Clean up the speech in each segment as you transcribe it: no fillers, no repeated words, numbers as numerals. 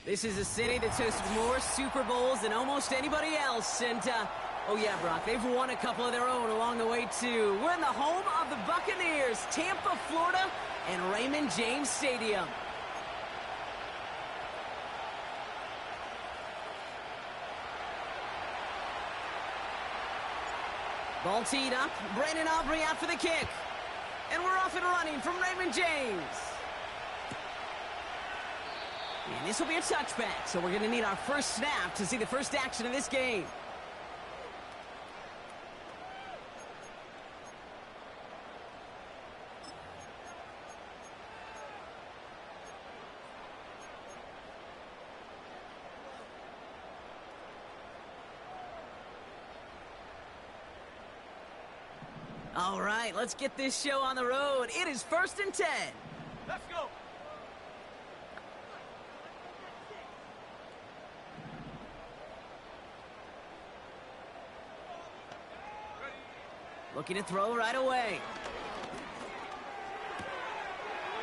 This is a city that's hosted more Super Bowls than almost anybody else. And, oh yeah, Brock, they've won a couple of their own along the way, too. We're in the home of the Buccaneers, Tampa, Florida, and Raymond James Stadium. Ball teed up. Brandon Aubrey out for the kick. And we're off and running from Raymond James. And this will be a touchback, so we're going to need our first snap to see the first action of this game. All right, let's get this show on the road. It is 1st and 10. Let's go. Looking to throw right away.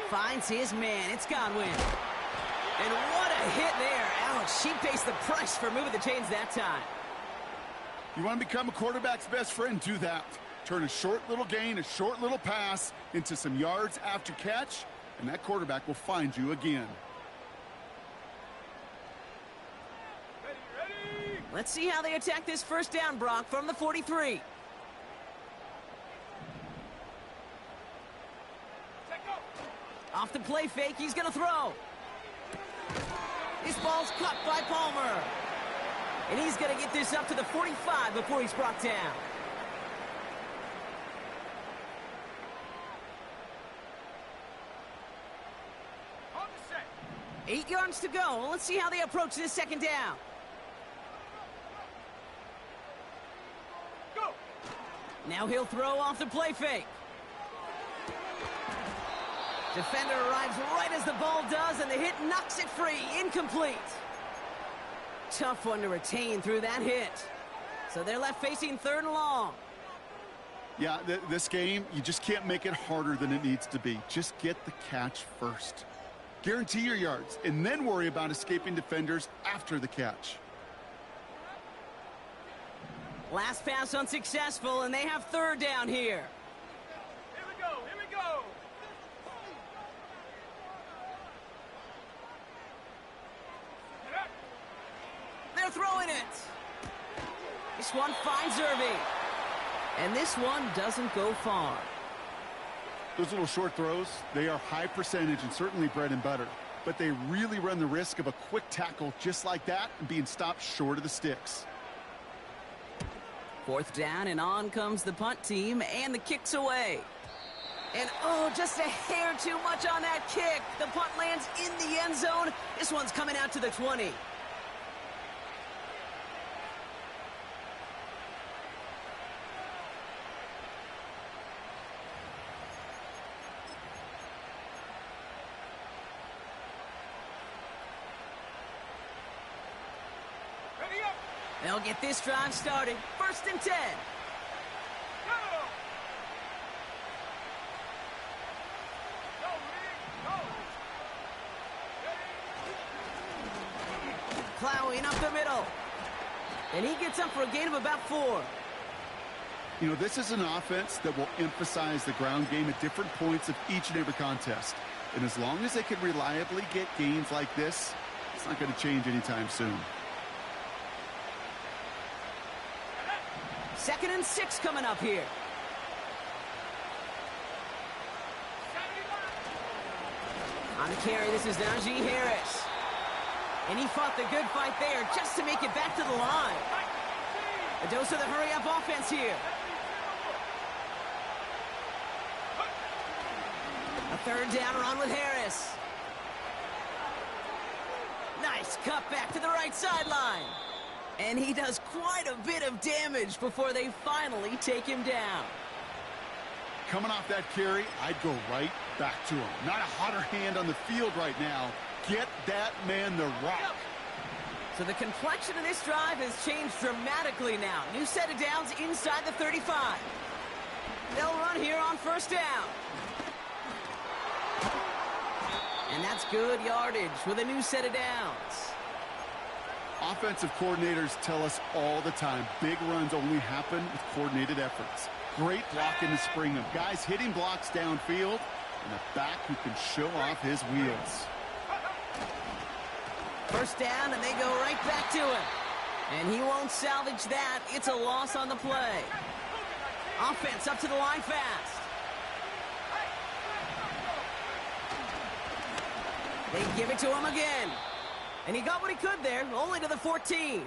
Finds his man. It's Godwin. And what a hit there. Alex, she pays the price for moving the chains that time. You want to become a quarterback's best friend? Do that. Turn a short little gain, a short little pass into some yards after catch, and that quarterback will find you again. Ready. Let's see how they attack this first down, Brock, from the 43. Off the play fake, he's going to throw. This ball's caught by Palmer. And he's going to get this up to the 45 before he's brought down. On the set. 8 yards to go. Let's see how they approach this second down. Go. Now he'll throw off the play fake. Defender arrives right as the ball does, and the hit knocks it free. Incomplete. Tough one to retain through that hit. So they're left facing 3rd and long. Yeah, this game, you just can't make it harder than it needs to be. Just get the catch first. Guarantee your yards, and then worry about escaping defenders after the catch. Last pass unsuccessful, and they have 3rd down here. Here we go. Here we go. They're throwing it. This one finds Irving. And this one doesn't go far. Those little short throws, they are high percentage and certainly bread and butter. But they really run the risk of a quick tackle just like that and being stopped short of the sticks. 4th down, and on comes the punt team, and the kick's away. And, oh, just a hair too much on that kick. The punt lands in the end zone. This one's coming out to the 20. They'll get this drive started. 1st and 10. Go. Go, Reed. Go. Plowing up the middle. And he gets up for a gain of about 4. You know, this is an offense that will emphasize the ground game at different points of each and every contest. And as long as they can reliably get gains like this, it's not going to change anytime soon. 2nd and 6 coming up here. On the carry, this is Najee Harris. And he fought the good fight there just to make it back to the line. A dose of the hurry-up offense here. A 3rd down run with Harris. Nice cut back to the right sideline. And he does quite a bit of damage before they finally take him down. Coming off that carry, I'd go right back to him. Not a hotter hand on the field right now. Get that man the rock. So the complexion of this drive has changed dramatically now. New set of downs inside the 35. They'll run here on 1st down. And that's good yardage with a new set of downs. Offensive coordinators tell us all the time, big runs only happen with coordinated efforts. Great blocking to spring them. Guys hitting blocks downfield, and a back who can show off his wheels. First down, and they go right back to it. And he won't salvage that. It's a loss on the play. Offense up to the line fast. They give it to him again. And he got what he could there, only to the 14.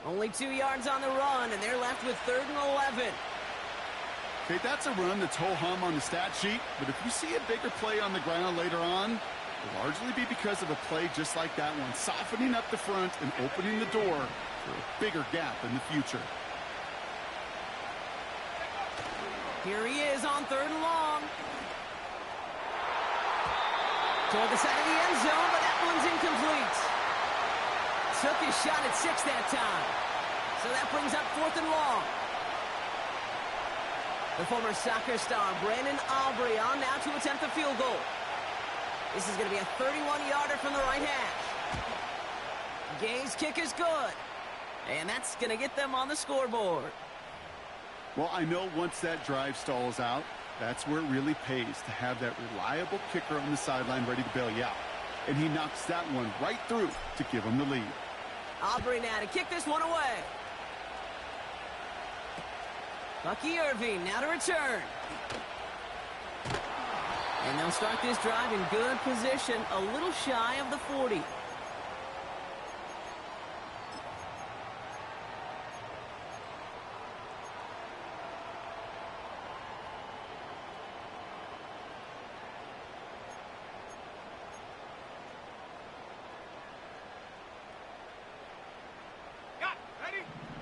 Only 2 yards on the run, and they're left with 3rd and 11. Okay, that's a run that's ho-hum on the stat sheet, but if you see a bigger play on the ground later on, it'll largely be because of a play just like that one, softening up the front and opening the door for a bigger gap in the future. Here he is on 3rd and long. Toward the side of the end zone, but that one's incomplete. Took his shot at 6 that time. So that brings up 4th and long. The former soccer star, Brandon Aubrey, on now to attempt the field goal. This is going to be a 31-yarder from the right hash. Gay's kick is good. And that's going to get them on the scoreboard. Well, I know once that drive stalls out, that's where it really pays to have that reliable kicker on the sideline ready to bail you out. And he knocks that one right through to give him the lead. Aubrey now to kick this one away. Bucky Irving now to return. And they'll start this drive in good position, a little shy of the 40.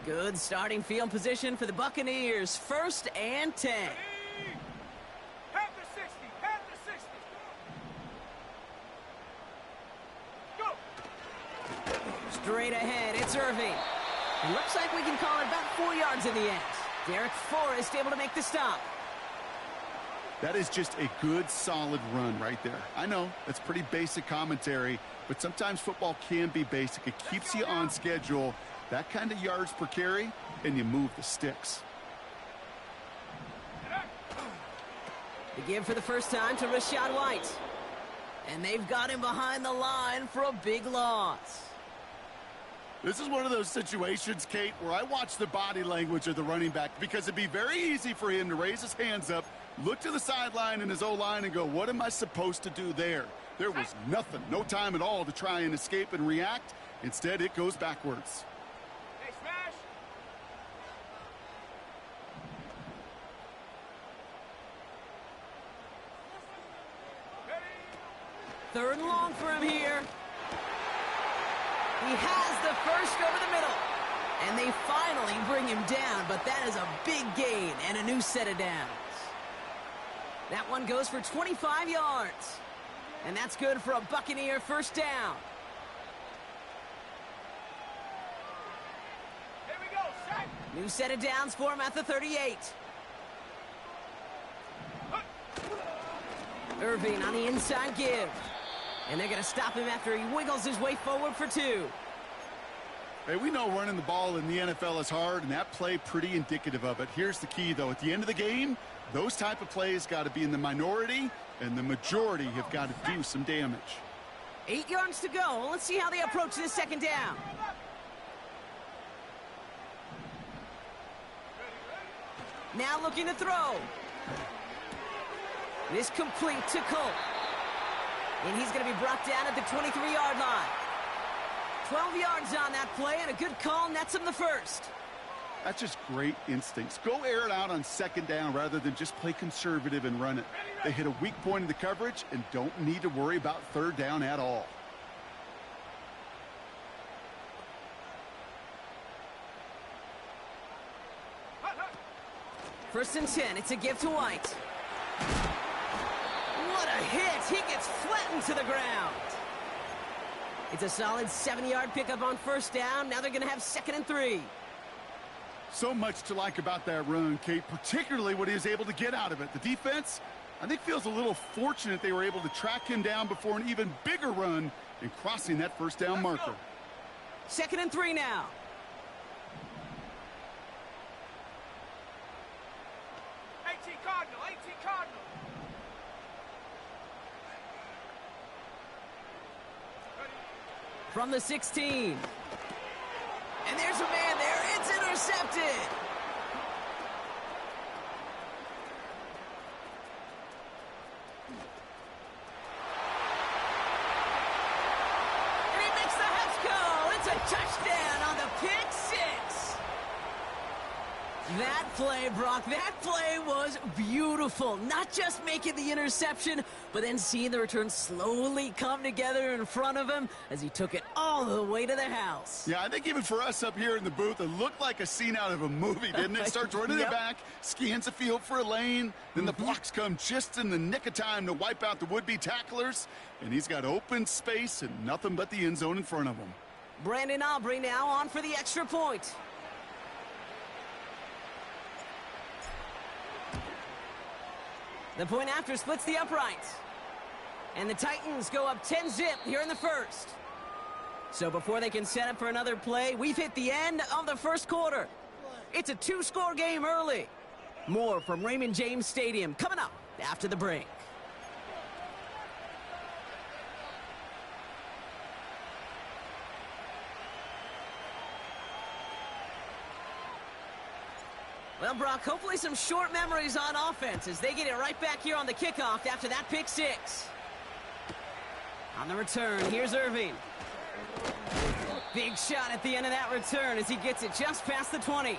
Good starting field position for the Buccaneers. 1st and 10. Pat the 60, pat the 60. Go. Straight ahead, it's Irving. It looks like we can call it about 4 yards in the end. Derek Forrest able to make the stop. That is just a good, solid run right there. I know, that's pretty basic commentary, but sometimes football can be basic. It keeps you on schedule. That kind of yards per carry, and you move the sticks. The give for the first time to Rachaad White. And they've got him behind the line for a big loss. This is one of those situations, Kate, where I watch the body language of the running back because it'd be very easy for him to raise his hands up, look to the sideline in his O-line and go, what am I supposed to do there? There was nothing, no time at all to try and escape and react. Instead, it goes backwards. Hey, smash. 3rd and long for him here. He has the first over the middle. And they finally bring him down, but that is a big gain and a new set of downs. That one goes for 25 yards. And that's good for a Buccaneer first down. Here we go, set. New set of downs for him at the 38. Irving on the inside give. And they're going to stop him after he wiggles his way forward for 2. Hey, we know running the ball in the NFL is hard, and that play pretty indicative of it. Here's the key, though. At the end of the game, those type of plays got to be in the minority, and the majority have got to do some damage. 8 yards to go. Let's see how they approach this second down. Now looking to throw. This complete to Colt. And he's going to be brought down at the 23-yard line. 12 yards on that play, and a good call nets him the first. That's just great instincts. Go air it out on second down rather than just play conservative and run it. They hit a weak point in the coverage and don't need to worry about 3rd down at all. First and 10. It's a give to White. What a hit. He gets flattened to the ground. It's a solid 7-yard pickup on first down. Now they're going to have 2nd and 3. So much to like about that run, Kate, particularly what he was able to get out of it. The defense, I think, feels a little fortunate they were able to track him down before an even bigger run in crossing that first down marker. 2nd and 3 now. Cardinal, 18 Cardinal. From the 16. And there's a man there. It's intercepted. And he makes the Hutch. It's a touchdown on the pick 6. That play, Brock, that play was beautiful. Not just making the interception, but then seeing the return slowly come together in front of him as he took it all the way to the house. Yeah, I think even for us up here in the booth, it looked like a scene out of a movie, didn't it? Starts running it back, scans the field for a lane, then the blocks come just in the nick of time to wipe out the would-be tacklers, and he's got open space and nothing but the end zone in front of him. Brandon Aubrey now on for the extra point. The point after splits the uprights. And the Titans go up 10-zip here in the first. So before they can set up for another play, we've hit the end of the first quarter. It's a 2-score game early. More from Raymond James Stadium coming up after the break. Well, Brock, hopefully some short memories on offense as they get it right back here on the kickoff after that pick 6. On the return, here's Irving. Big shot at the end of that return as he gets it just past the 20.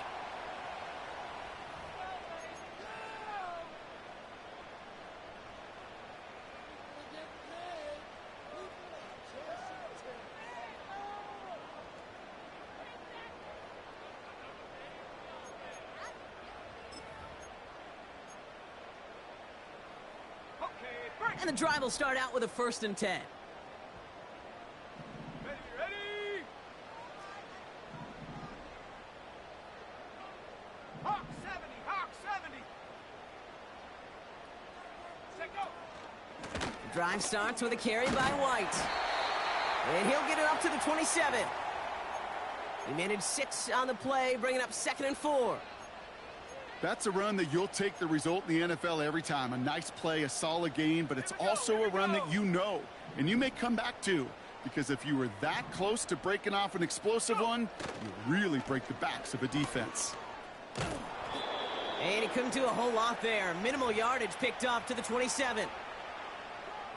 And the drive will start out with a 1st and 10. Ready? Hawk 70. Set go. The drive starts with a carry by White. And he'll get it up to the 27. He managed 6 on the play, bringing up 2nd and 4. That's a run that you'll take the result in the NFL every time. A nice play, a solid game, but it's also a run that you know, and you may come back to, because if you were that close to breaking off an explosive one, you really break the backs of a defense. And he couldn't do a whole lot there. Minimal yardage picked up to the 27.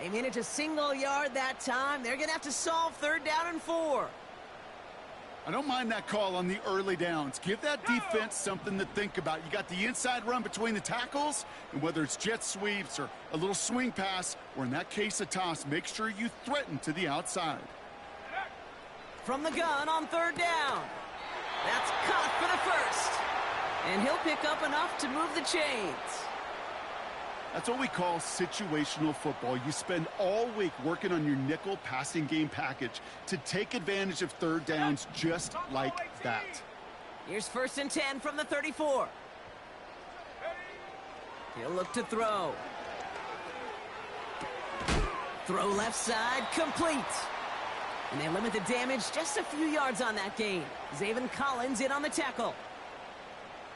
They managed a single yard that time. They're going to have to solve 3rd down and 4. I don't mind that call on the early downs. Give that defense something to think about. You got the inside run between the tackles, and whether it's jet sweeps or a little swing pass, or in that case a toss, make sure you threaten to the outside. From the gun on 3rd down. That's caught for the 1st. And he'll pick up enough to move the chains. That's what we call situational football. You spend all week working on your nickel passing game package to take advantage of 3rd downs just like that. Here's 1st and 10 from the 34. He'll look to throw. Throw left side, complete. And they limit the damage just a few yards on that gain. Zaven Collins in on the tackle.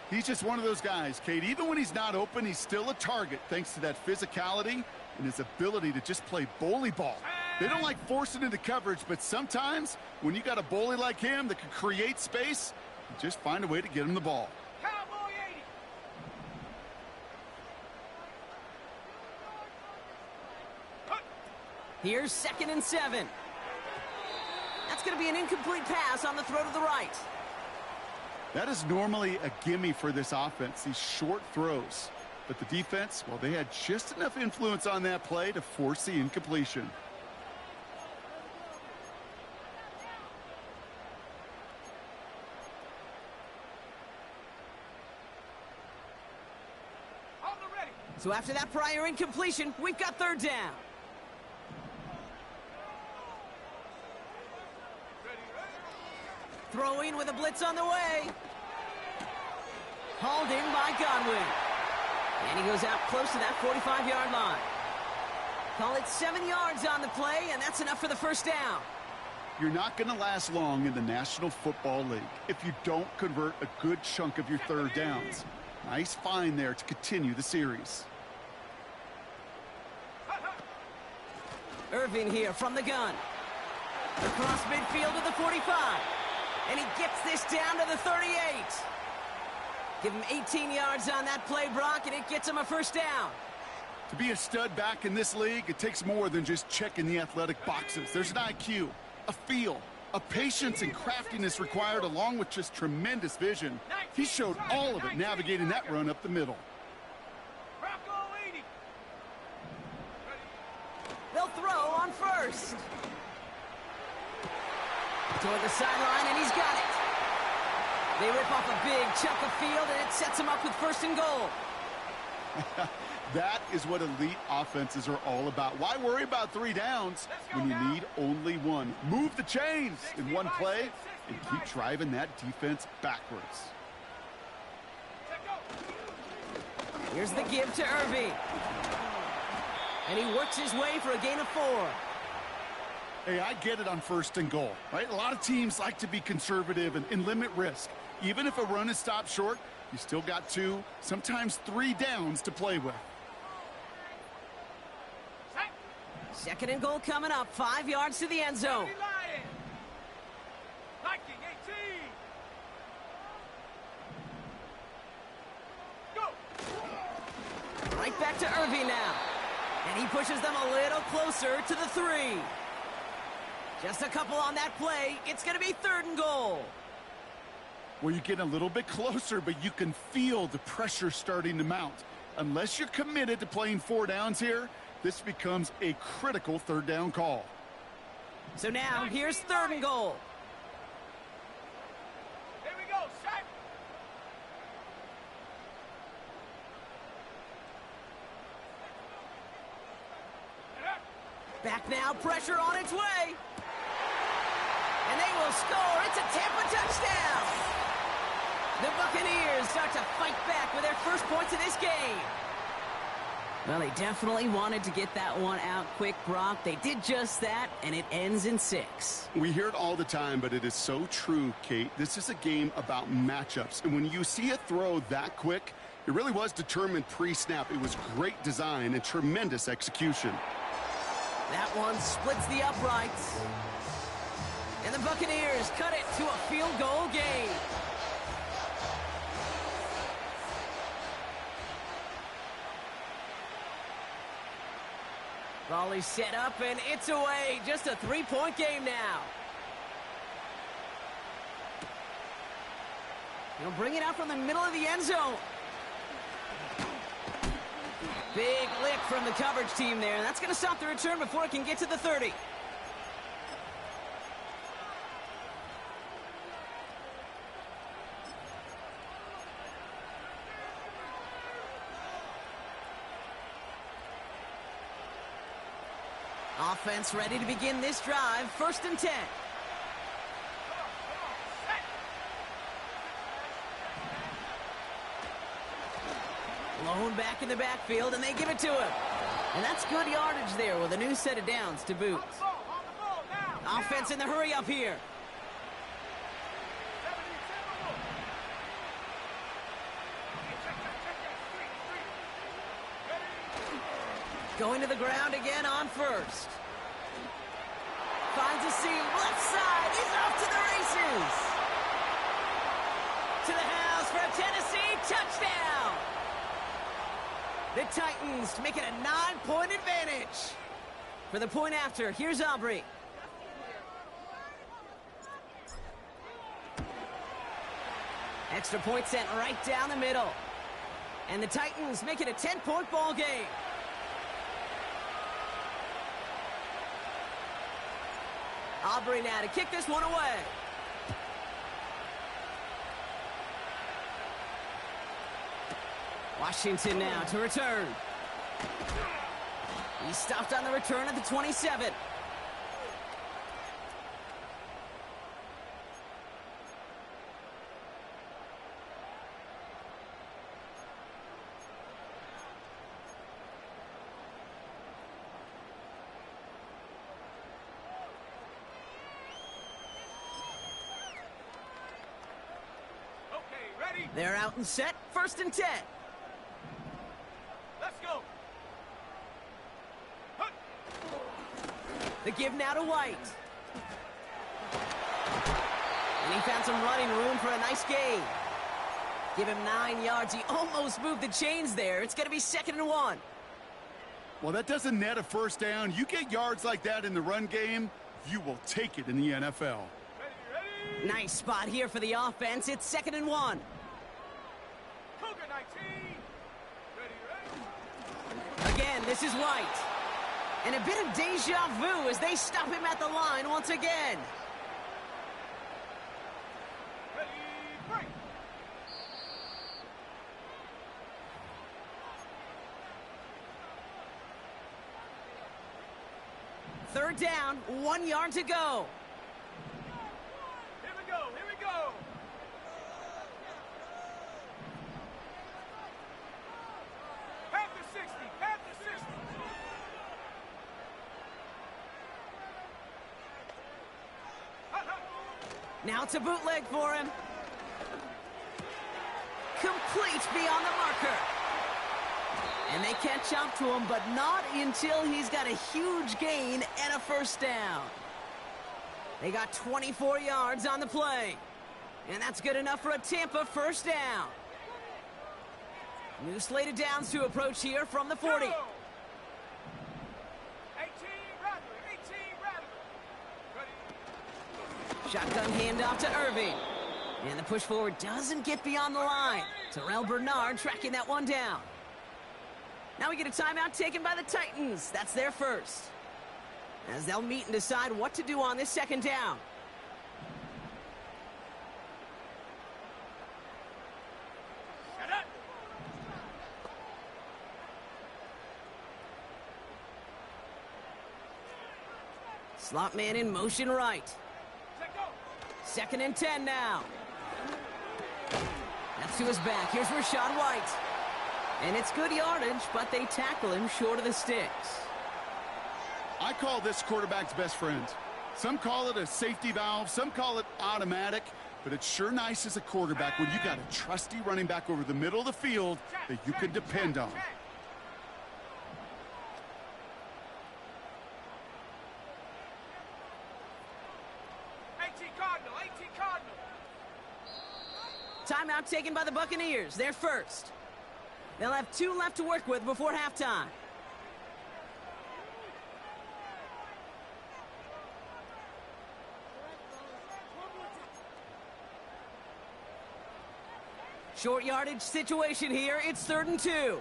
He's just one of those guys, Kate. Even when he's not open, he's still a target thanks to that physicality and his ability to just play bully ball. They don't like forcing into coverage, but sometimes when you got a bully like him that can create space, you just find a way to get him the ball. Cowboy 80. Here's 2nd and 7. That's going to be an incomplete pass on the throw to the right. That is normally a gimme for this offense, these short throws. But the defense, well, they had just enough influence on that play to force the incompletion. On the ready. So after that prior incompletion, we've got 3rd down. Throwing with a blitz on the way. Hauled in by Godwin. And he goes out close to that 45-yard line. Call it 7 yards on the play, and that's enough for the 1st down. You're not going to last long in the National Football League if you don't convert a good chunk of your third downs. Nice find there to continue the series. Irving here from the gun. Across midfield to the 45. And he gets this down to the 38. Give him 18 yards on that play, Brock, and it gets him a first down. To be a stud back in this league, it takes more than just checking the athletic boxes. There's an IQ, a feel, a patience and craftiness required, along with just tremendous vision. He showed all of it navigating that run up the middle. They'll throw on first. Toward the sideline, and he's got it. They rip off a big chunk of field, and it sets him up with first and goal. That is what elite offenses are all about. Why worry about 3 downs when you need only one? Move the chains in one play and keep driving that defense backwards. Here's the give to Irving. And he works his way for a gain of 4. Hey, I get it on first and goal, right? A lot of teams like to be conservative and limit risk. Even if a run is stopped short, you still got 2, sometimes 3 downs to play with. Second and goal coming up, 5 yards to the end zone. Right back to Irving now. And he pushes them a little closer to the 3. Just a couple on that play. It's going to be third and goal. Well, you get a little bit closer, but you can feel the pressure starting to mount. Unless you're committed to playing 4 downs here, this becomes a critical third down call. So now, here's third and goal. Here we go, set. Back now, pressure on its way. And they will score. It's a Tampa touchdown. The Buccaneers start to fight back with their first points of this game. Well, they definitely wanted to get that one out quick, Brock. They did just that, and it ends in 6. We hear it all the time, but it is so true, Kate. This is a game about matchups. And when you see a throw that quick, it really was determined pre-snap. It was great design and tremendous execution. That one splits the uprights. And the Buccaneers cut it to a field goal game. Volley set up, and it's away. Just a 3-point game now. He'll bring it out from the middle of the end zone. Big lick from the coverage team there. That's going to stop the return before it can get to the 30. Offense ready to begin this drive. 1st and 10. Lone back in the backfield, and they give it to him. And that's good yardage there with a new set of downs to boot. Offense in the hurry up here. Going to the ground again on first. Finds a seam, left side. He's off to the races. To the house for a Tennessee touchdown. The Titans make it a 9-point advantage. For the point after, here's Aubrey. Extra point sent right down the middle. And the Titans make it a 10-point ball game. Aubrey now to kick this one away. Washington now to return. He's stopped on the return at the 27. ready? They're out and set, 1st and 10. Let's go. Huh. The give now to White. And he found some running room for a nice gain. Give him 9 yards. He almost moved the chains there. It's going to be 2nd and 1. Well, that doesn't net a 1st down. You get yards like that in the run game, you will take it in the NFL. Ready, ready? Nice spot here for the offense. It's 2nd and 1. Cougar 19. Ready, ready? Again, this is White. And a bit of deja vu as they stop him at the line once again. Ready, break. Third down, 1 yard to go. Here we go, here we go. Panther 60, Panther 60. Now it's a bootleg for him. Complete beyond the marker. And they catch up to him, but not until he's got a huge gain and a 1st down. They got 24 yards on the play. And that's good enough for a Tampa 1st down. New slate of downs to approach here from the 40. 18 Rattler, 18 Rattler. Ready. Shotgun handoff to Irving. And the push forward doesn't get beyond the line. Terrell Bernard tracking that one down. Now we get a timeout taken by the Titans. That's their 1st. As they'll meet and decide what to do on this 2nd down. Shut up. Slot man in motion right. Let go. 2nd and 10 now. That's to his back. Here's Rachaad White. And it's good yardage, but they tackle him short of the sticks. I call this quarterback's best friend. Some call it a safety valve, some call it automatic, but it's sure nice as a quarterback when you got a trusty running back over the middle of the field that you can depend on. 18 Cardinal, 18 Cardinal. Timeout taken by the Buccaneers. They're 1st. They'll have 2 left to work with before halftime. Short yardage situation here. It's 3rd and 2. Ready.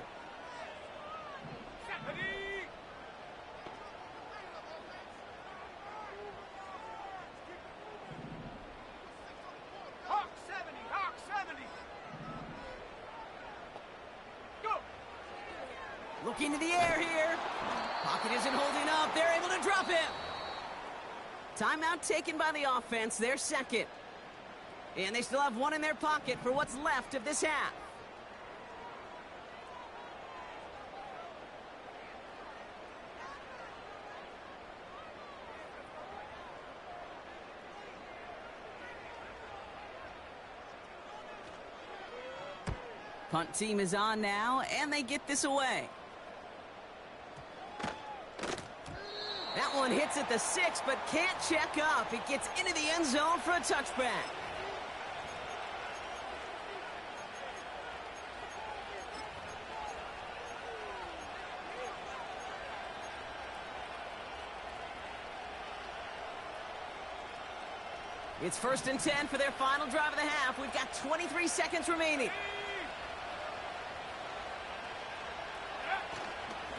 Hawk 70, Hawk 70. Go. Looking to the air here. Pocket isn't holding up. They're able to drop him. Timeout taken by the offense. They're 2nd. And they still have 1 in their pocket for what's left of this half. Punt team is on now, and they get this away. That one hits at the 6, but can't check up. It gets into the end zone for a touchback. It's 1st and 10 for their final drive of the half. We've got 23 seconds remaining.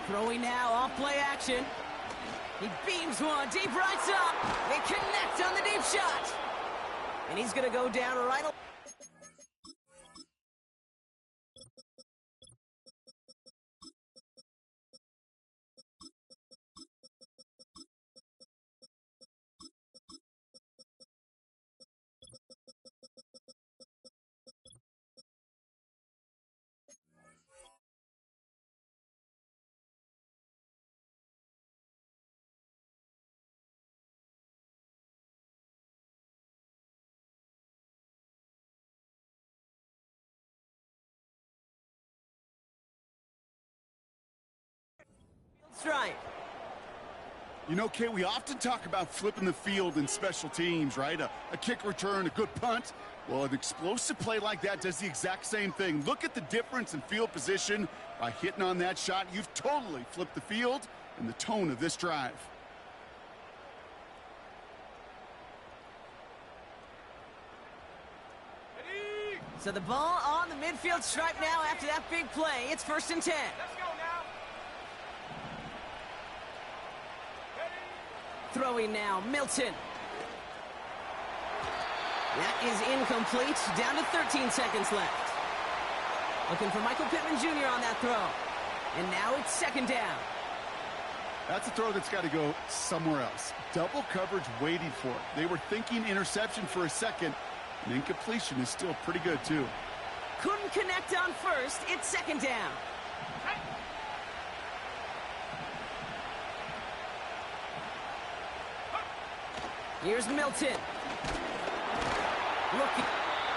Throwing now, off play action. He beams one, deep right up. They connect on the deep shot. And he's going to go down right stripe. You know, Kate, we often talk about flipping the field in special teams, right? A kick return, a good punt. Well, an explosive play like that does the exact same thing. Look at the difference in field position. By hitting on that shot, you've totally flipped the field and the tone of this drive. So the ball on the midfield stripe now after that big play. It's 1st and 10. Let's go now. Throwing now, Milton. That is incomplete. Down to 13 seconds left. Looking for Michael Pittman Jr. on that throw. And now it's 2nd down. That's a throw that's got to go somewhere else. Double coverage waiting for it. They were thinking interception for a second. And incompletion is still pretty good, too. Couldn't connect on 1st. It's 2nd down. Here's Milton. Looking.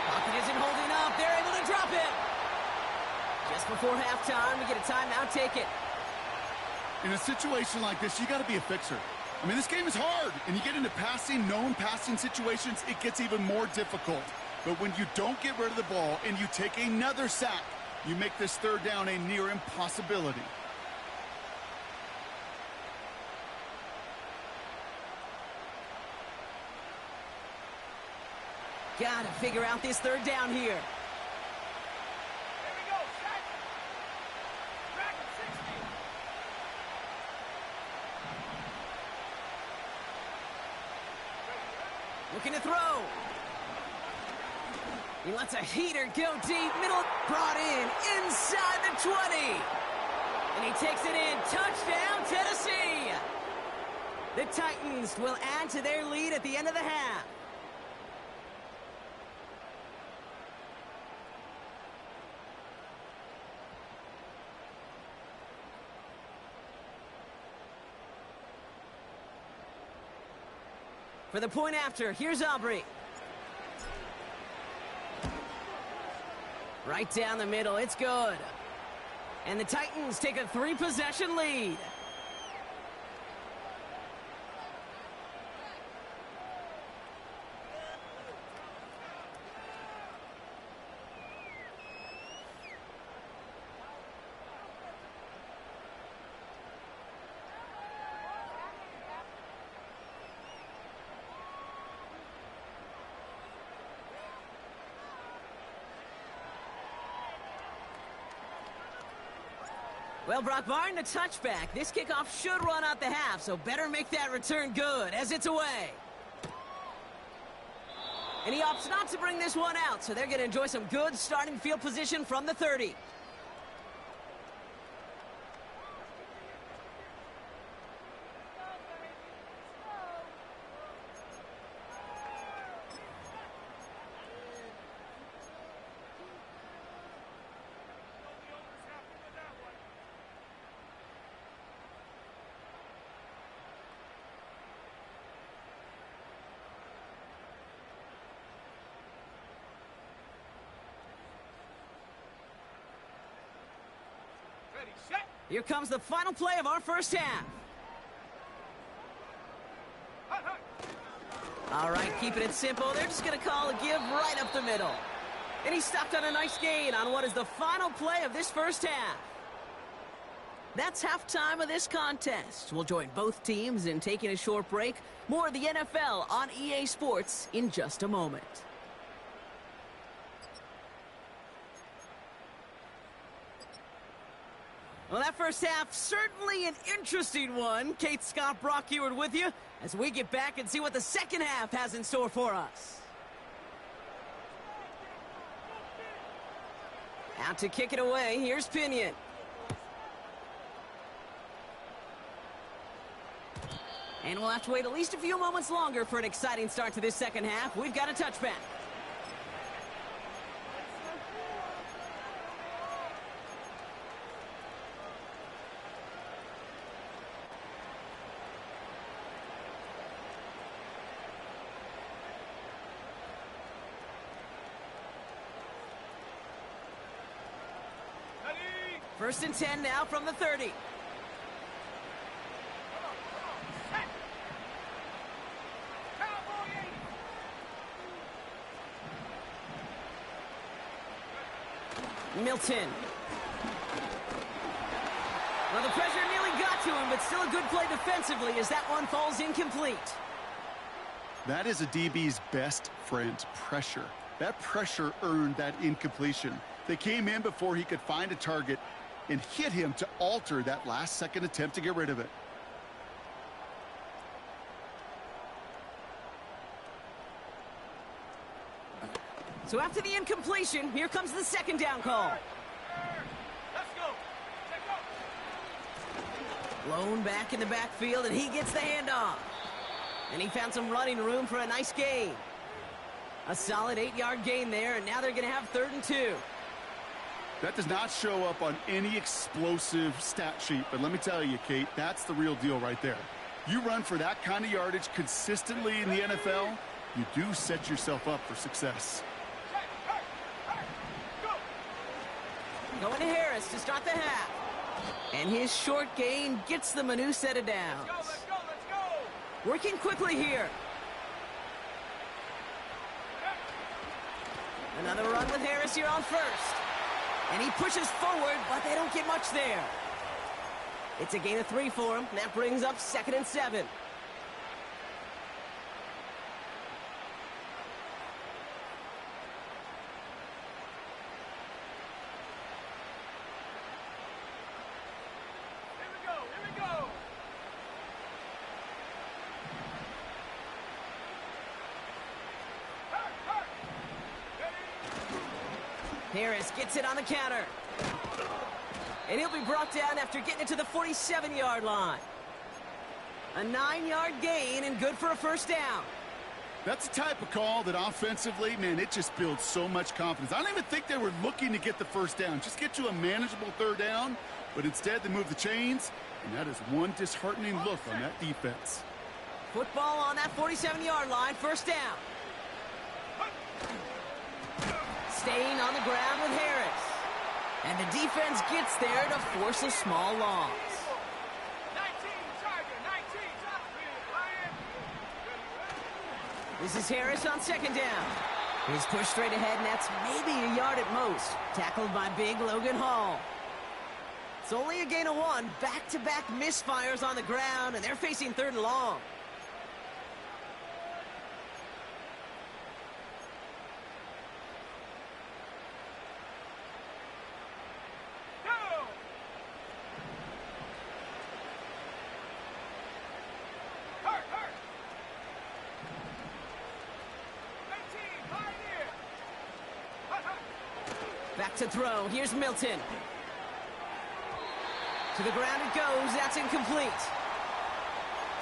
Pocket isn't holding up. They're able to drop it. Just before halftime, we get a timeout. Take it. In a situation like this, you got to be a fixer. I mean, this game is hard, and you get into known passing situations, it gets even more difficult. But when you don't get rid of the ball and you take another sack, you make this 3rd down a near impossibility. Got to figure out this 3rd down here. Here we go, set. Wk16. Looking to throw. He lets a heater go deep. Middle brought in inside the 20. And he takes it in. Touchdown, Tennessee. The Titans will add to their lead at the end of the half. For the point after, here's Aubrey. Right down the middle, it's good. And the Titans take a 3-possession lead. Well, Brock, barring the touchback, this kickoff should run out the half, so better make that return good as it's away. And he opts not to bring this one out, so they're going to enjoy some good starting field position from the 30. Ready, set. Here comes the final play of our first half. Hut, hut. All right, keeping it simple. They're just going to call a give right up the middle. And he stopped on a nice gain on what is the final play of this first half. That's halftime of this contest. We'll join both teams in taking a short break. More of the NFL on EA Sports in just a moment. Well, that first half, certainly an interesting one. Kate, Scott, Brock Ewart with you as we get back and see what the second half has in store for us. Out to kick it away, here's Pinion. And we'll have to wait at least a few moments longer for an exciting start to this second half. We've got a touchback. Ready. 1st and 10 now from the 30. Milton. Well, the pressure nearly got to him, but still a good play defensively as that one falls incomplete. That is a DB's best friend, pressure. That pressure earned that incompletion. They came in before he could find a target and hit him to alter that last-second attempt to get rid of it. So after the incompletion, here comes the second down call. Let's go. Blown back in the backfield, and he gets the handoff. And he found some running room for a nice gain. A solid 8-yard gain there, and now they're going to have 3rd and 2. That does not show up on any explosive stat sheet, but let me tell you, Kate, that's the real deal right there. You run for that kind of yardage consistently in the NFL, you do set yourself up for success. Going to Harris to start the half. And his short gain gets them a new set of downs. Let's go. Working quickly here. Another run with Harris here on first. And he pushes forward, but they don't get much there. It's a gain of 3 for him. That brings up 2nd and 7. Here we go. Harris gets it on the counter. And he'll be brought down after getting it to the 47-yard line. A 9-yard gain and good for a first down. That's the type of call that offensively, man, it just builds so much confidence. I don't even think they were looking to get the first down. Just get you a manageable 3rd down, but instead they move the chains, and that is one disheartening look on that defense. Football on that 47-yard line, first down. Staying on the ground with Harris. And the defense gets there to force a small loss. 19, Tiger, 19, top Lion. This is Harris on 2nd down. He's pushed straight ahead, and that's maybe a yard at most. Tackled by big Logan Hall. It's only a gain of 1. Back-to-back misfires on the ground, and they're facing 3rd and long. Back to throw. Here's Milton. To the ground it goes. That's incomplete.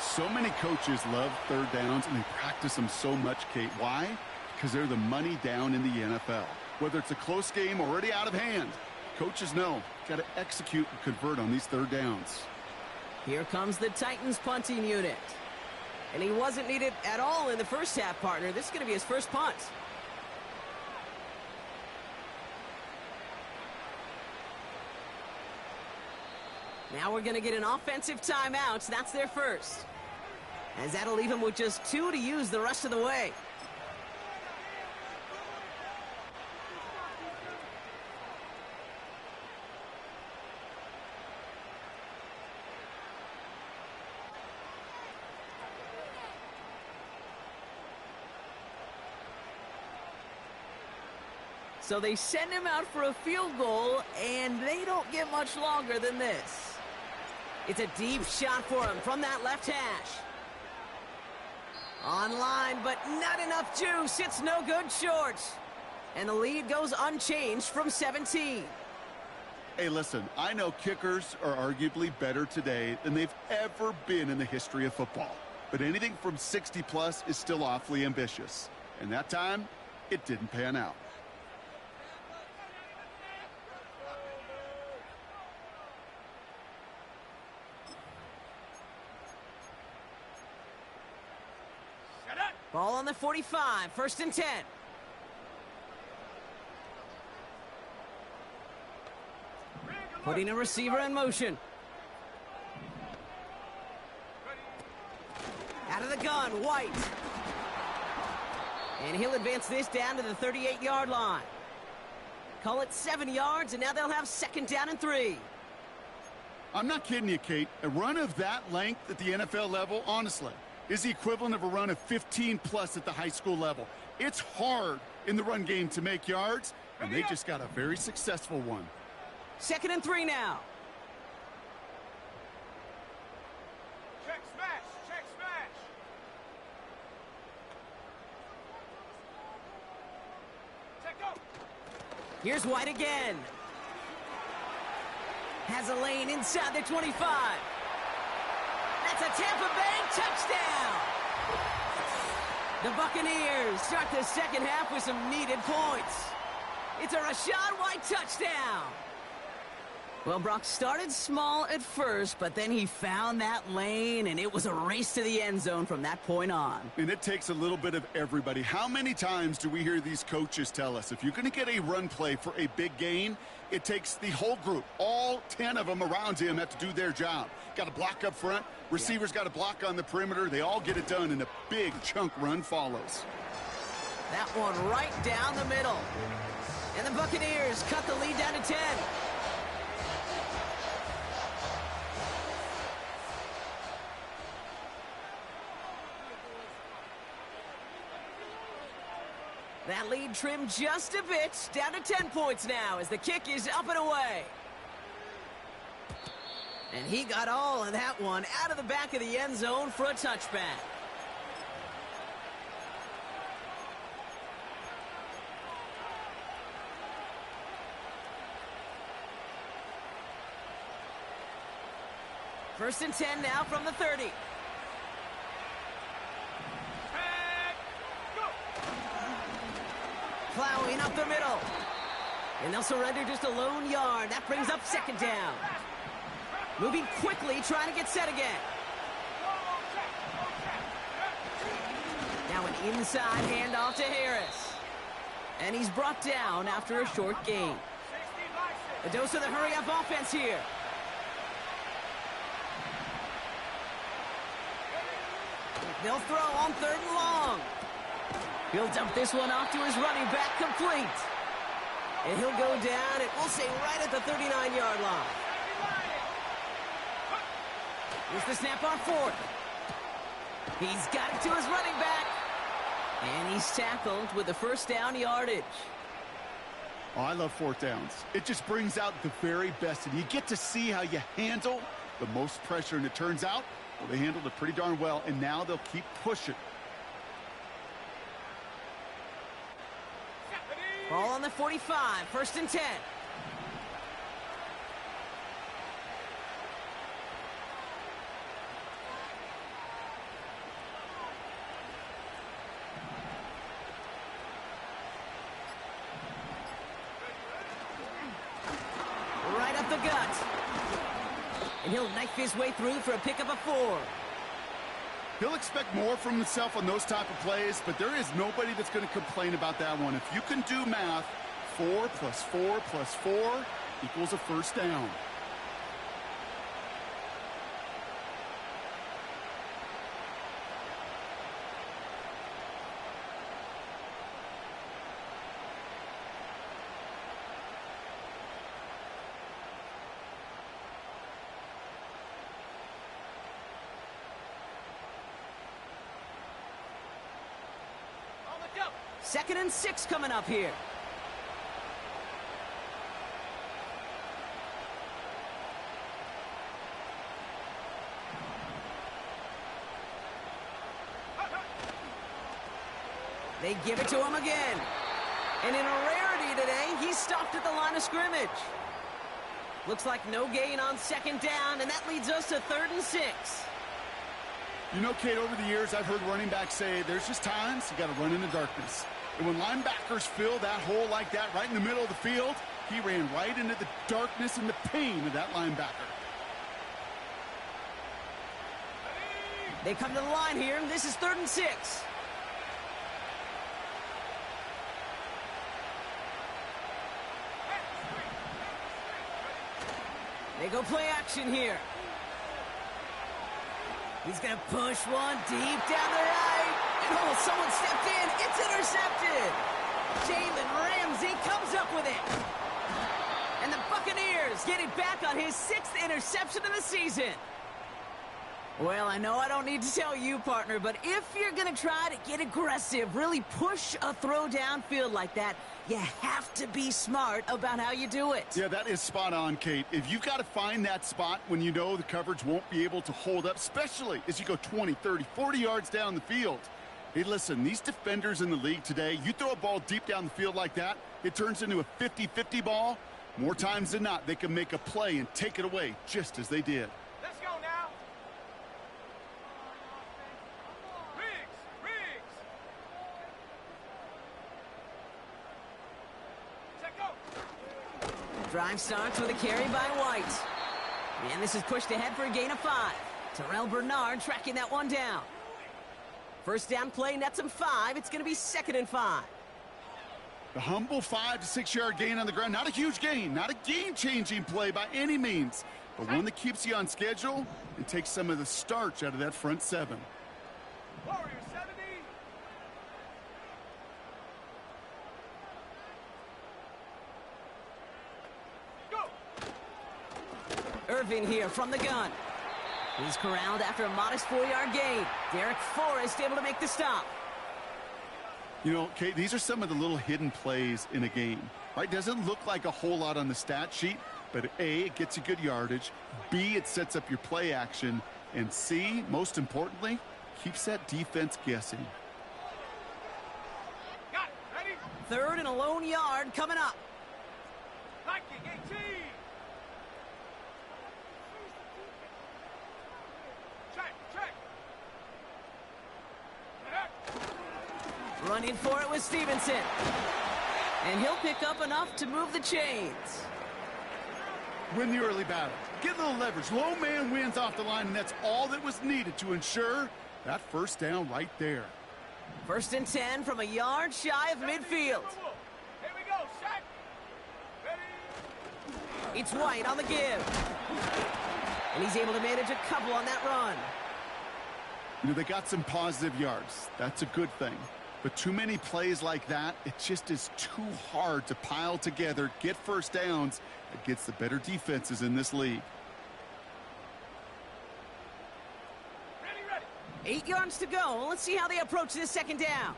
So many coaches love 3rd downs, and they practice them so much, Kate. Why? Because they're the money down in the NFL. Whether it's a close game already out of hand, coaches know, got to execute and convert on these 3rd downs. Here comes the Titans punting unit. And he wasn't needed at all in the first half, partner. This is going to be his first punt. Now we're going to get an offensive timeout. That's their first. As that'll leave him with just 2 to use the rest of the way. So they send him out for a field goal, and they don't get much longer than this. It's a deep shot for him from that left hash. Online, but not enough juice. It's no good short. And the lead goes unchanged from 17. Hey, listen, I know kickers are arguably better today than they've ever been in the history of football. But anything from 60-plus is still awfully ambitious. And that time, it didn't pan out. Ball on the 45, 1st and 10. Putting a receiver in motion. Out of the gun, White. And he'll advance this down to the 38-yard line. Call it 7 yards, and now they'll have 2nd down and 3. I'm not kidding you, Kate. A run of that length at the NFL level, honestly, is the equivalent of a run of 15-plus at the high school level. It's hard in the run game to make yards, and they just got a very successful one. 2nd and 3 now. Check smash. Check smash. Check go. Here's White again. Has a lane inside the 25. That's a Tampa Bay touchdown. The Buccaneers start the 2nd half with some needed points. It's a Rachaad White touchdown. Well, Brock started small at first, but then he found that lane, and it was a race to the end zone from that point on. And it takes a little bit of everybody. How many times do we hear these coaches tell us, if you're going to get a run play for a big gain, it takes the whole group, all 10 of them around him have to do their job. Got to block up front. Receivers got to block on the perimeter. They all get it done, and a big chunk run follows. That one right down the middle. And the Buccaneers cut the lead down to 10. That lead trimmed just a bit, down to 10 points now as the kick is up and away. And he got all of that one out of the back of the end zone for a touchback. First and 10 now from the 30. Plowing up the middle. And they'll surrender just a lone yard. That brings up 2nd down. Moving quickly, trying to get set again. Now an inside handoff to Harris. And he's brought down after a short gain. A dose of the hurry-up offense here. They'll throw on 3rd and long. He'll dump this one off to his running back, complete. And he'll go down, and we'll say right at the 39-yard line. Here's the snap on 4th. He's got it to his running back. And he's tackled with the 1st down yardage. Oh, I love 4th downs. It just brings out the very best, and you get to see how you handle the most pressure, and it turns out, well, they handled it pretty darn well, and now they'll keep pushing. Ball on the 45, 1st and 10. Right up the gut. And he'll knife his way through for a pickup of 4. He'll expect more from himself on those type of plays, but there is nobody that's going to complain about that one. If you can do math, 4 plus 4 plus 4 equals a 1st down. Second and 6 coming up here. They give it to him again. And in a rarity today, he's stopped at the line of scrimmage. Looks like no gain on 2nd down, and that leads us to 3rd and 6. You know, Kate, over the years, I've heard running backs say there's just times you got to run in the darkness. And when linebackers fill that hole like that right in the middle of the field, he ran right into the darkness and the pain of that linebacker. They come to the line here, and this is 3rd and 6. They go play action here. He's going to push one deep down the right. And oh, someone stepped in. It's intercepted. Jalen Ramsey comes up with it. And the Buccaneers getting back on his 6th interception of the season. Well, I know I don't need to tell you, partner, but if you're going to try to get aggressive, really push a throw downfield like that, you have to be smart about how you do it. Yeah, that is spot on, Kate. If you've got to find that spot when you know the coverage won't be able to hold up, especially as you go 20, 30, 40 yards down the field. Hey, listen, these defenders in the league today, you throw a ball deep down the field like that, it turns into a 50-50 ball. More times than not, they can make a play and take it away just as they did. Let's go now. Riggs. Check go. Drive starts with a carry by White. And this is pushed ahead for a gain of 5. Terrell Bernard tracking that one down. First down play nets him 5. It's going to be 2nd and 5. The humble 5 to 6 yard gain on the ground. Not a huge gain, not a game-changing play by any means, but one that keeps you on schedule and takes some of the starch out of that front 7. Warrior 70. Go. Irving here from the gun. He's corralled after a modest 4-yard gain. Derek Forrest able to make the stop. You know, Kate, these are some of the little hidden plays in a game, right? Doesn't look like a whole lot on the stat sheet, but A, it gets you good yardage. B, it sets up your play action. And C, most importantly, keeps that defense guessing. Got it. Ready? 3rd and a lone yard coming up. Viking 18. Check. Running for it with Stevenson. And he'll pick up enough to move the chains. Win the early battle. Get a little leverage. Low man wins off the line, and that's all that was needed to ensure that first down right there. 1st and 10 from a yard shy of midfield. Here we go. Shot. Ready? It's White on the give. And he's able to manage a couple on that run. You know, they got some positive yards. That's a good thing. But too many plays like that, it just is too hard to pile together, get first downs against the better defenses in this league. Ready. 8 yards to go. Let's see how they approach this 2nd down.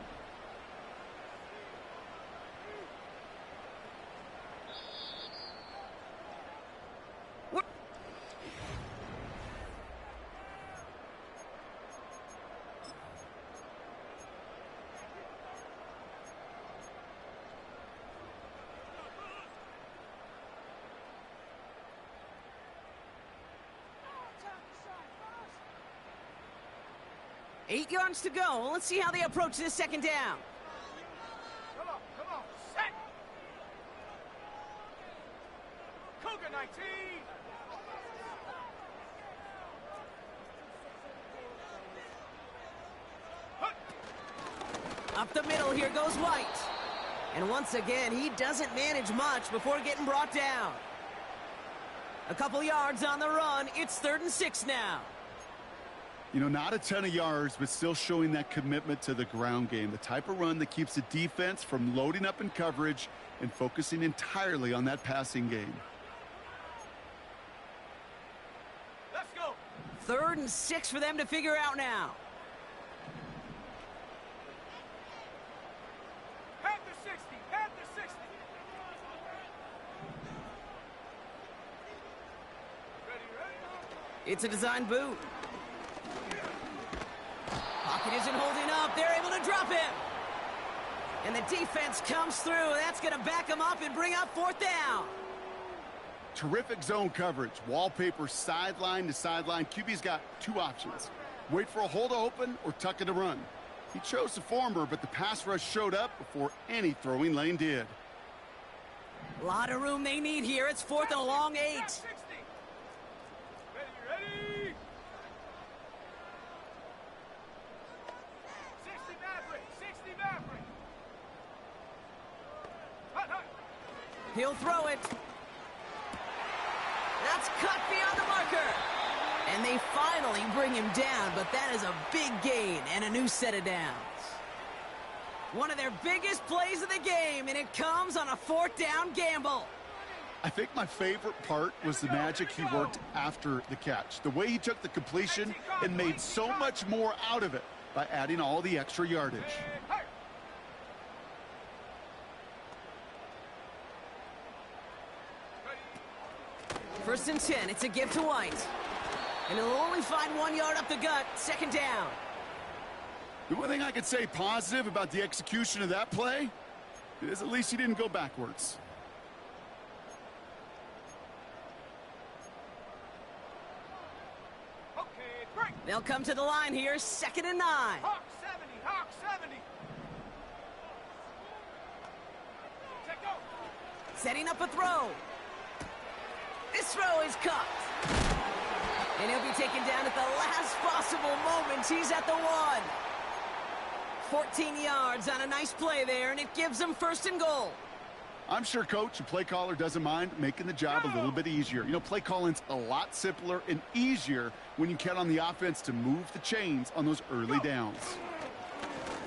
Eight yards to go. Let's see how they approach this 2nd down. Come on. Set. Cougar 19. Up the middle, here goes White. And once again, he doesn't manage much before getting brought down. A couple yards on the run. It's 3rd and 6 now. You know, not a ton of yards, but still showing that commitment to the ground game. The type of run that keeps the defense from loading up in coverage and focusing entirely on that passing game. Let's go. 3rd and 6 for them to figure out now. At the 60. Ready. It's a design boot. Pocket isn't holding up. They're able to drop him. And the defense comes through. That's going to back him up and bring up 4th down. Terrific zone coverage. Wallpaper sideline to sideline. QB's got 2 options. Wait for a hole to open or tuck it to run. He chose the former, but the pass rush showed up before any throwing lane did. A lot of room they need here. It's 4th and a long 8. 60. Ready. 60 Maverick. Hut. He'll throw it. That's cut beyond the marker. And they finally bring him down, but that is a big gain and a new set of downs. One of their biggest plays of the game, and it comes on a 4th down gamble. I think my favorite part was the magic he worked after the catch. The way he took the completion and made so much more out of it by adding all the extra yardage. First and 10, it's a give to White. And he'll only find 1 yard up the gut, 2nd down. The one thing I could say positive about the execution of that play is at least he didn't go backwards. They'll come to the line here, 2nd and 9. Hawk 70, Hawk 70. Take go. Setting up a throw. This throw is caught. And he'll be taken down at the last possible moment. He's at the 1. 14 yards on a nice play there, and it gives them 1st and goal. I'm sure coach and play caller doesn't mind making the job a little bit easier. You know, play calling's a lot simpler and easier when you count on the offense to move the chains on those early downs.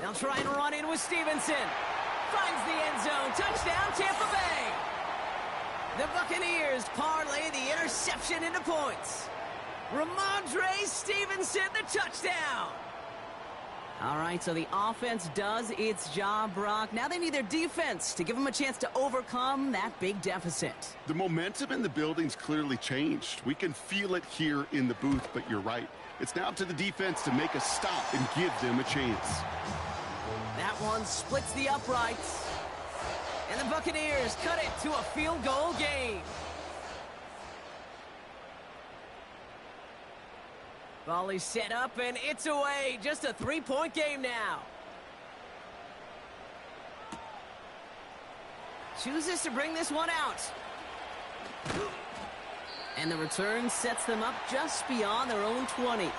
They'll try and run in with Stevenson. Finds the end zone. Touchdown, Tampa Bay. The Buccaneers parlay the interception into points. Ramondre Stevenson, the touchdown. All right, so the offense does its job, Brock. Now they need their defense to give them a chance to overcome that big deficit. The momentum in the building's clearly changed. We can feel it here in the booth, but you're right. It's now up to the defense to make a stop and give them a chance. That one splits the uprights. And the Buccaneers cut it to a field goal game. Volley set up, and it's away. Just a 3-point game now. Chooses to bring this one out. And the return sets them up just beyond their own 20.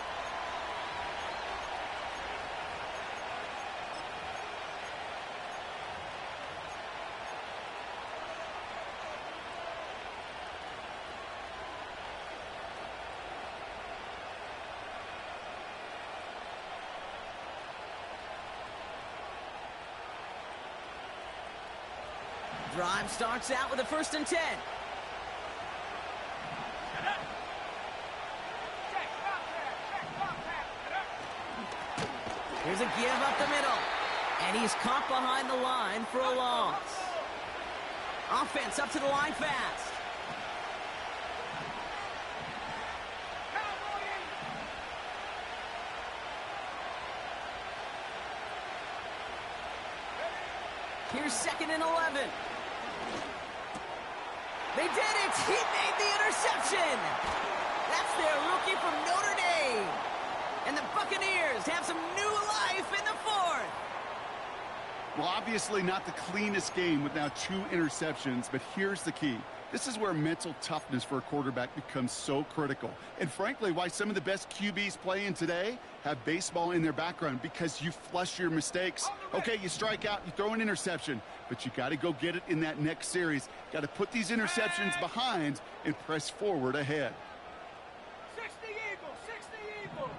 Drive starts out with a 1st and 10. Here's a give up the middle. And he's caught behind the line for a loss. Offense up to the line fast. Here's 2nd and 11. They did it! He made the interception! That's their rookie from Notre Dame. And the Buccaneers have some new life in the 4th. Well, obviously not the cleanest game with now 2 interceptions, but here's the key. This is where mental toughness for a quarterback becomes so critical. And frankly, why some of the best QBs playing today have baseball in their background, because you flush your mistakes. Okay, you strike out, you throw an interception, but you got to go get it in that next series. Got to put these interceptions behind and press forward ahead. 60 Eagles, 60 Eagles.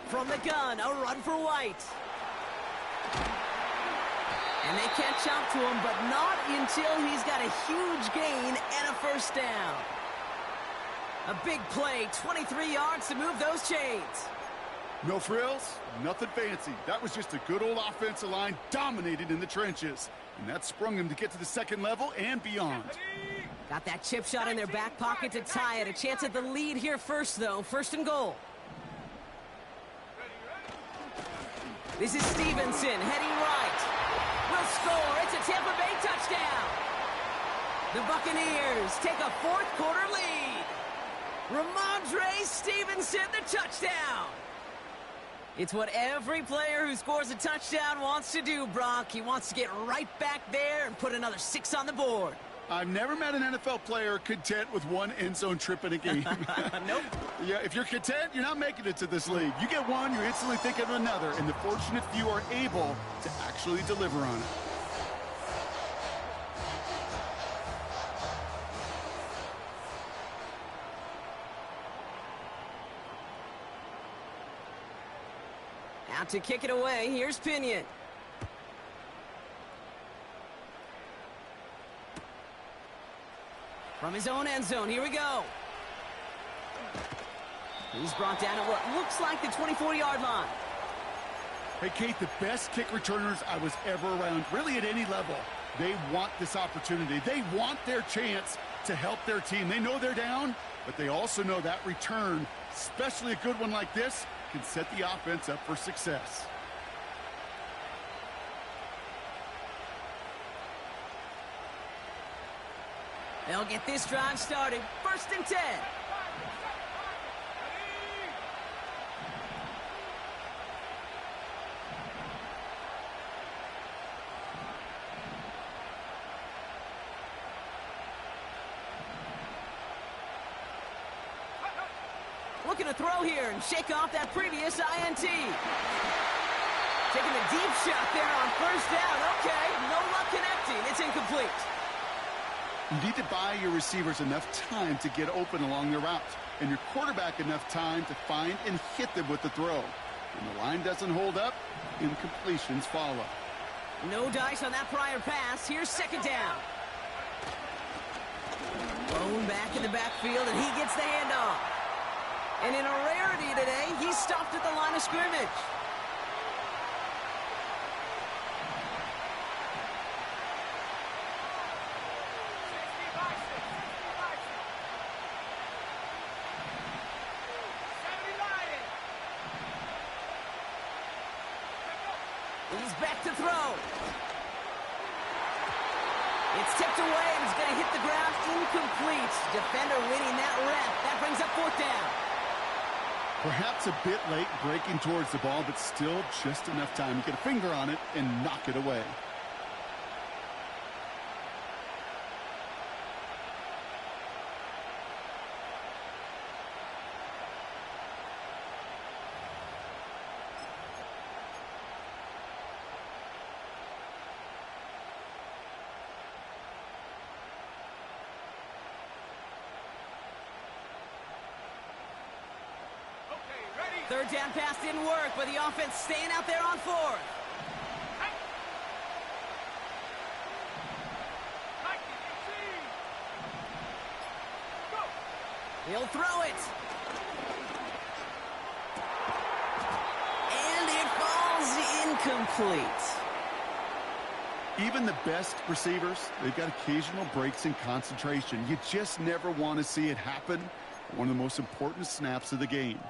From the gun, a run for White. And they catch up to him, but not until he's got a huge gain and a 1st down. A big play, 23 yards to move those chains. No frills, nothing fancy. That was just a good old offensive line dominated in the trenches. And that sprung him to get to the 2nd level and beyond. Got that chip shot in their back pocket to tie it. A chance at the lead here first, though. 1st and goal. This is Stevenson heading right. Will score. It's a Tampa Bay touchdown. The Buccaneers take a 4th quarter lead. Ramondre Stevenson, the touchdown. It's what every player who scores a touchdown wants to do, Brock. He wants to get right back there and put another 6 on the board. I've never met an NFL player content with 1 end zone trip in a game. Nope. Yeah, if you're content, you're not making it to this league. You get one, you're instantly thinking of another, and the fortunate few are able to actually deliver on it. Out to kick it away. Here's Pinion. From his own end zone, here we go. He's brought down at what looks like the 24-yard line. Hey, Kate, the best kick returners I was ever around, really at any level, they want this opportunity. They want their chance to help their team. They know they're down, but they also know that return, especially a good one like this, can set the offense up for success. They'll get this drive started. 1st and 10. Looking to throw here and shake off that previous INT. Taking a deep shot there on 1st down. Okay, no luck connecting. It's incomplete. You need to buy your receivers enough time to get open along their route, and your quarterback enough time to find and hit them with the throw. When the line doesn't hold up, incompletions follow. No dice on that prior pass. Here's 2nd down. Thrown back in the backfield, and he gets the handoff. And in a rarity today, he's stopped at the line of scrimmage. He's back to throw. It's tipped away, and it's going to hit the ground incomplete. Defender winning that rep. That brings up 4th down. Perhaps a bit late breaking towards the ball, but still just enough time to get a finger on it and knock it away. Third down pass didn't work, but the offense staying out there on 4th. He'll throw it. And it falls incomplete. Even the best receivers, they've got occasional breaks in concentration. You just never want to see it happen. One of the most important snaps of the game.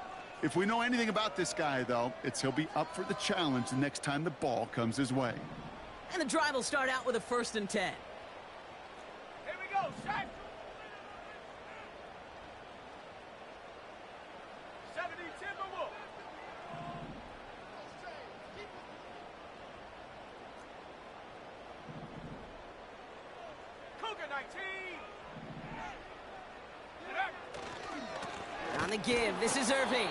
If we know anything about this guy, though, it's he'll be up for the challenge the next time the ball comes his way. And the drive will start out with a 1st and 10. Here we go, Shaq. 70 Timberwolves. Cougar 19. On the give, this is Irving.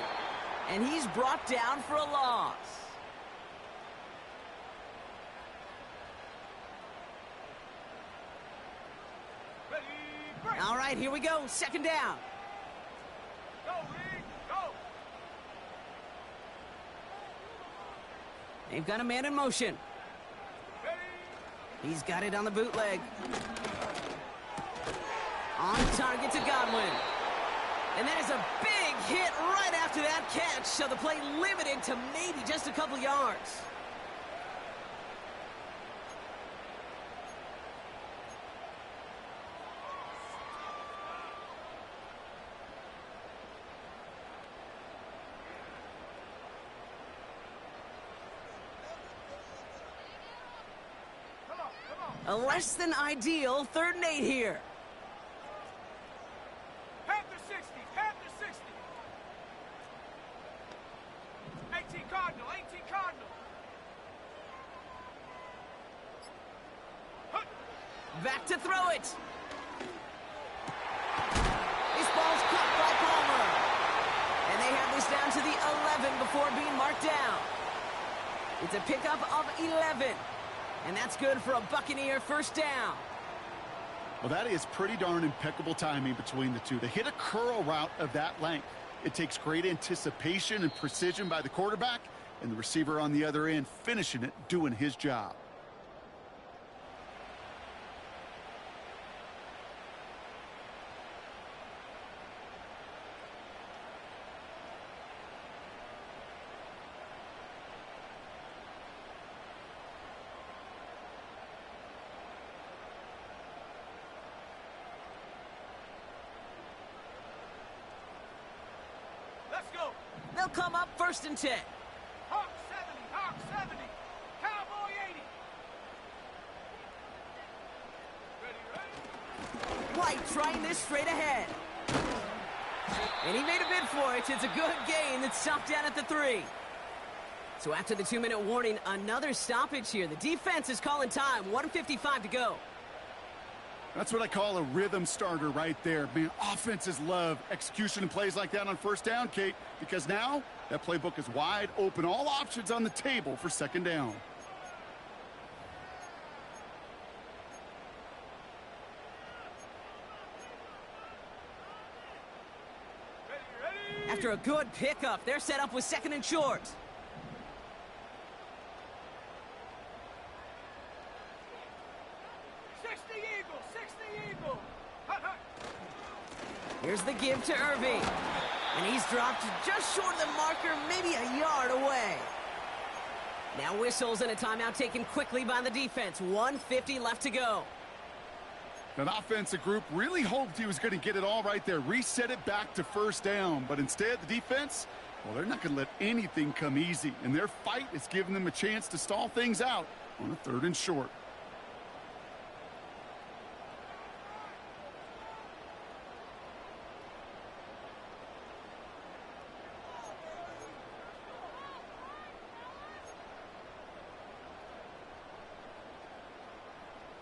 And he's brought down for a loss. Ready, break. All right, here we go. 2nd down. Go, Reed, go. They've got a man in motion. Ready. He's got it on the bootleg. On target to Godwin. And that is a big hit right after that catch, so the play limited to maybe just a couple yards. A less than ideal 3rd and 8 here. Panther 60, Panther 60. 18 Cardinal, 18 Cardinal. Back to throw it. This ball's caught by Palmer. And they have this down to the 11 before being marked down. It's a pickup of 11. And that's good for a Buccaneer 1st down. Well, that is pretty darn impeccable timing between the two. To hit a curl route of that length, it takes great anticipation and precision by the quarterback, and the receiver on the other end finishing it, doing his job. They'll come up 1st and 10. Hawk 70, Cowboy 80. Ready. White trying this straight ahead. And he made a bid for it. It's a good gain that's stopped down at the 3. So after the 2-minute warning, another stoppage here. The defense is calling time. 1:55 to go. That's what I call a rhythm starter right there. Man, offenses love execution and plays like that on 1st down, Kate, because now that playbook is wide open. All options on the table for 2nd down. Ready. After a good pickup, they're set up with 2nd and short. Here's the give to Irving. And he's dropped just short of the marker, maybe a yard away. Now whistles and a timeout taken quickly by the defense. 1:50 left to go. That offensive group really hoped he was going to get it all right there. Reset it back to 1st down. But instead, the defense, well, they're not going to let anything come easy. And their fight is giving them a chance to stall things out on a 3rd and short.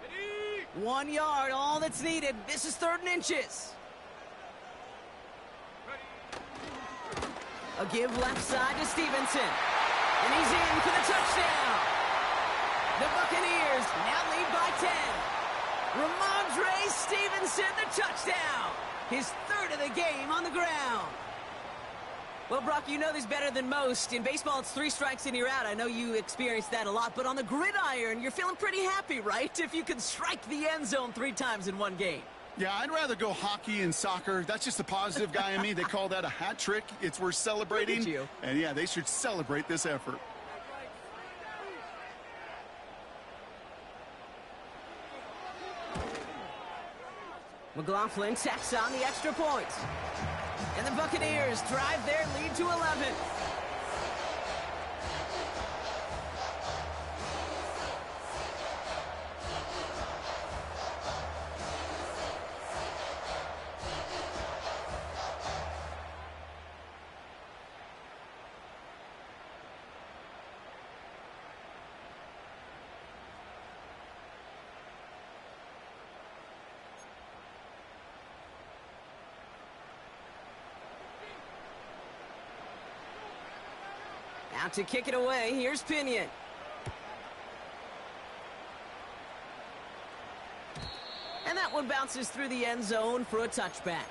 Ready. 1 yard, all that's needed. This is 3rd and inches. A give left side to Stevenson. And he's in for the touchdown. The Buccaneers now lead by 10. Ramondre Stevenson, the touchdown. His 3rd of the game on the ground. Well, Brock, you know this better than most. In baseball, it's 3 strikes and you're out. I know you experienced that a lot. But on the gridiron, you're feeling pretty happy, right? If you can strike the end zone 3 times in one game. Yeah, I'd rather go hockey and soccer. That's just the positive guy in me. They call that a hat trick. It's worth celebrating. Look at you. And, yeah, they should celebrate this effort. McLaughlin tacks on the extra point. And the Buccaneers drive their lead to 11. Out to kick it away, here's Pinion. And that one bounces through the end zone for a touchback.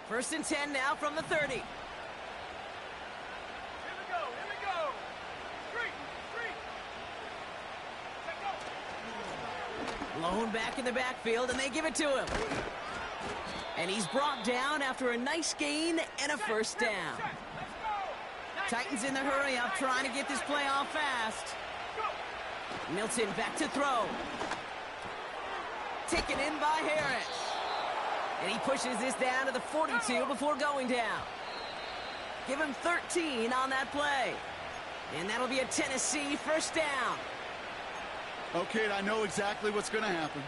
First and 10 now from the 30. Here we go. Street. Check go. Blown back in the backfield, and they give it to him. And he's brought down after a nice gain and a first down. Let's go. Titans in the hurry up, trying to get this play off fast. Milton back to throw. Taken in by Harris. And he pushes this down to the 42 before going down. Give him 13 on that play. And that'll be a Tennessee first down. Okay, I know exactly what's going to happen.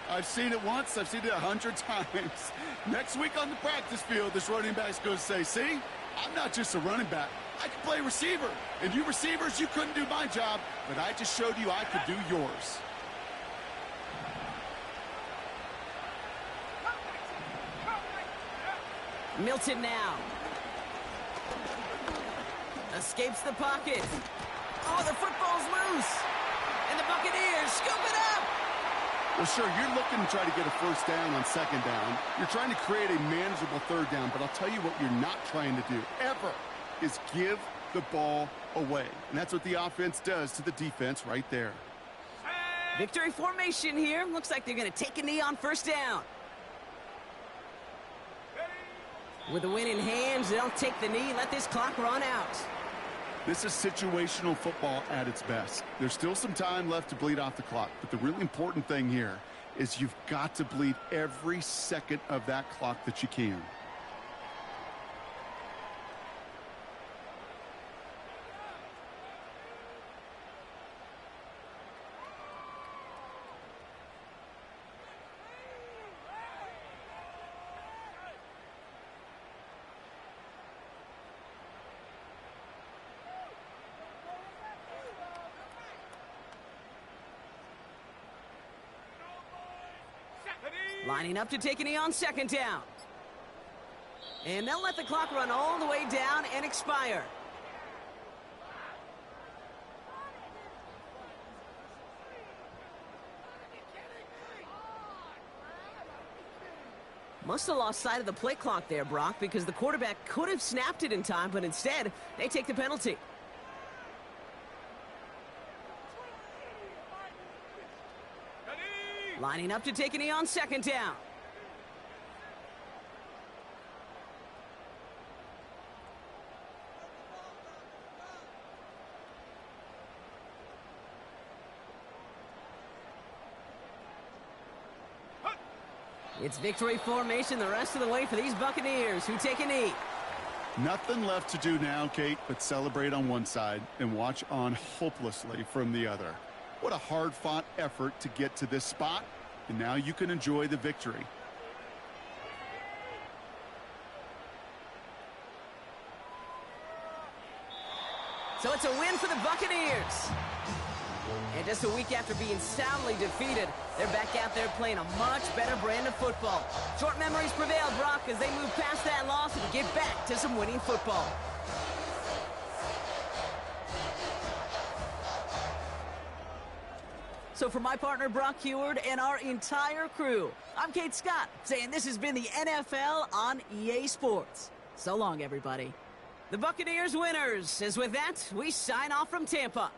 I've seen it once. I've seen it 100 times. Next week on the practice field, this running back's going to say, see, I'm not just a running back. I can play receiver. And you receivers, you couldn't do my job, but I just showed you I could do yours. Milton now. Escapes the pocket. Oh, the football's loose. And the Buccaneers scoop it up. Well, sure, you're looking to try to get a first down on second down. You're trying to create a manageable third down, but I'll tell you what you're not trying to do, ever, is give the ball away. And that's what the offense does to the defense right there. Victory formation here. Looks like they're going to take a knee on first down. With the win in hand, they'll take the knee, let this clock run out. This is situational football at its best. There's still some time left to bleed off the clock, but the really important thing here is you've got to bleed every second of that clock that you can. Lining up to take a knee on second down. And they'll let the clock run all the way down and expire. Must have lost sight of the play clock there, Brock, because the quarterback could have snapped it in time, but instead, they take the penalty. Lining up to take a knee on second down. It's victory formation the rest of the way for these Buccaneers who take a knee. Nothing left to do now, Kate, but celebrate on one side and watch on hopelessly from the other. What a hard-fought effort to get to this spot, and now you can enjoy the victory. So it's a win for the Buccaneers. And just a week after being soundly defeated, they're back out there playing a much better brand of football. Short memories prevail, Brock, as they move past that loss and get back to some winning football. So for my partner, Brock Heward, and our entire crew, I'm Kate Scott, saying this has been the NFL on EA Sports. So long, everybody. The Buccaneers winners, as with that, we sign off from Tampa.